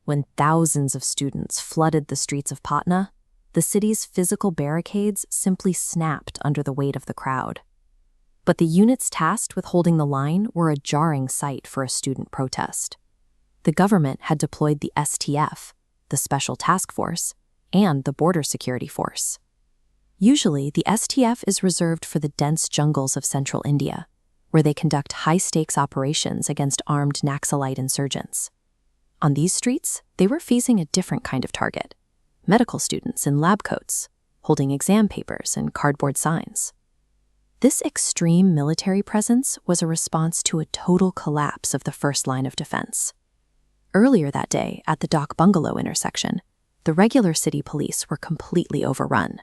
When thousands of students flooded the streets of Patna, the city's physical barricades simply snapped under the weight of the crowd. But the units tasked with holding the line were a jarring sight for a student protest. The government had deployed the STF, the Special Task Force, and the Border Security Force. Usually, the STF is reserved for the dense jungles of central India, where they conduct high-stakes operations against armed Naxalite insurgents. On these streets, they were facing a different kind of target: medical students in lab coats, holding exam papers and cardboard signs. This extreme military presence was a response to a total collapse of the first line of defense. Earlier that day, at the Dock Bungalow intersection, the regular city police were completely overrun.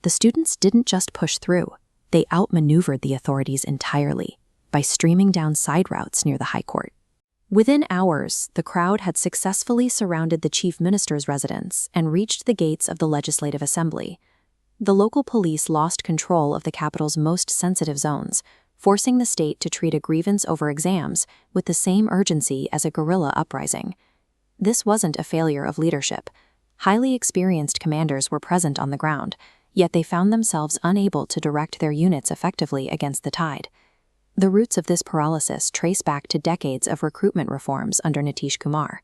The students didn't just push through, they outmaneuvered the authorities entirely by streaming down side routes near the High Court. Within hours, the crowd had successfully surrounded the chief minister's residence and reached the gates of the Legislative Assembly. The local police lost control of the capital's most sensitive zones, forcing the state to treat a grievance over exams with the same urgency as a guerrilla uprising. This wasn't a failure of leadership. Highly experienced commanders were present on the ground, yet they found themselves unable to direct their units effectively against the tide. The roots of this paralysis trace back to decades of recruitment reforms under Nitish Kumar.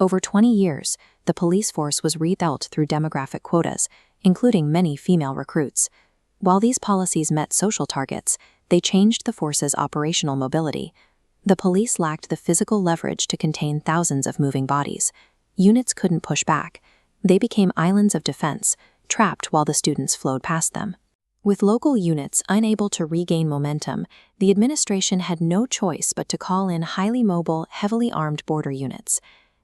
Over 20 years, the police force was rebuilt through demographic quotas, including many female recruits. While these policies met social targets, they changed the force's operational mobility. The police lacked the physical leverage to contain thousands of moving bodies. Units couldn't push back. They became islands of defense, trapped while the students flowed past them. With local units unable to regain momentum, the administration had no choice but to call in highly mobile, heavily armed border units.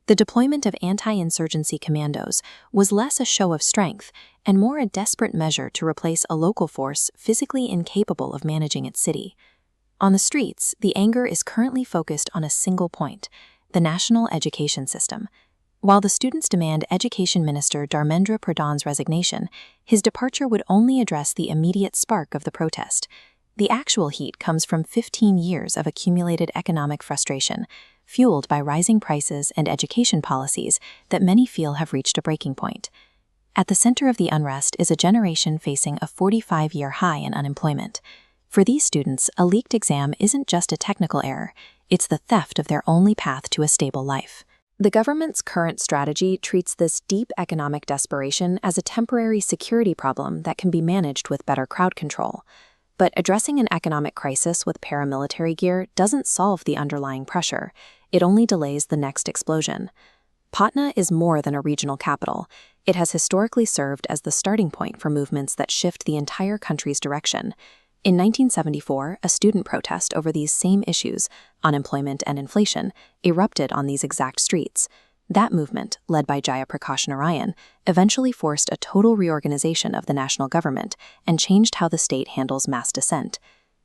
The deployment of anti-insurgency commandos was less a show of strength and more a desperate measure to replace a local force physically incapable of managing its city. On the streets, the anger is currently focused on a single point: the national education system. While the students demand Education Minister Dharmendra Pradhan's resignation, his departure would only address the immediate spark of the protest. The actual heat comes from 15 years of accumulated economic frustration, fueled by rising prices and education policies that many feel have reached a breaking point. At the center of the unrest is a generation facing a 45-year high in unemployment. For these students, a leaked exam isn't just a technical error, it's the theft of their only path to a stable life. The government's current strategy treats this deep economic desperation as a temporary security problem that can be managed with better crowd control. But addressing an economic crisis with paramilitary gear doesn't solve the underlying pressure. It only delays the next explosion. Patna is more than a regional capital. It has historically served as the starting point for movements that shift the entire country's direction. In 1974, a student protest over these same issues, unemployment and inflation, erupted on these exact streets. That movement, led by Jayaprakash Narayan, eventually forced a total reorganization of the national government and changed how the state handles mass dissent.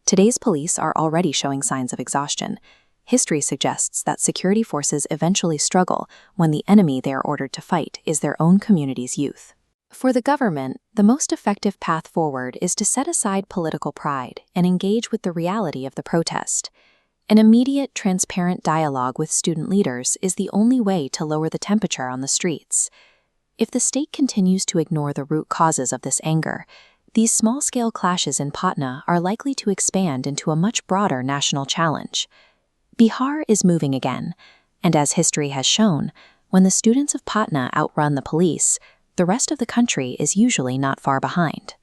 Today's police are already showing signs of exhaustion. History suggests that security forces eventually struggle when the enemy they are ordered to fight is their own community's youth. For the government, the most effective path forward is to set aside political pride and engage with the reality of the protest. An immediate, transparent dialogue with student leaders is the only way to lower the temperature on the streets. If the state continues to ignore the root causes of this anger, these small-scale clashes in Patna are likely to expand into a much broader national challenge. Bihar is moving again, and as history has shown, when the students of Patna outrun the police, the rest of the country is usually not far behind.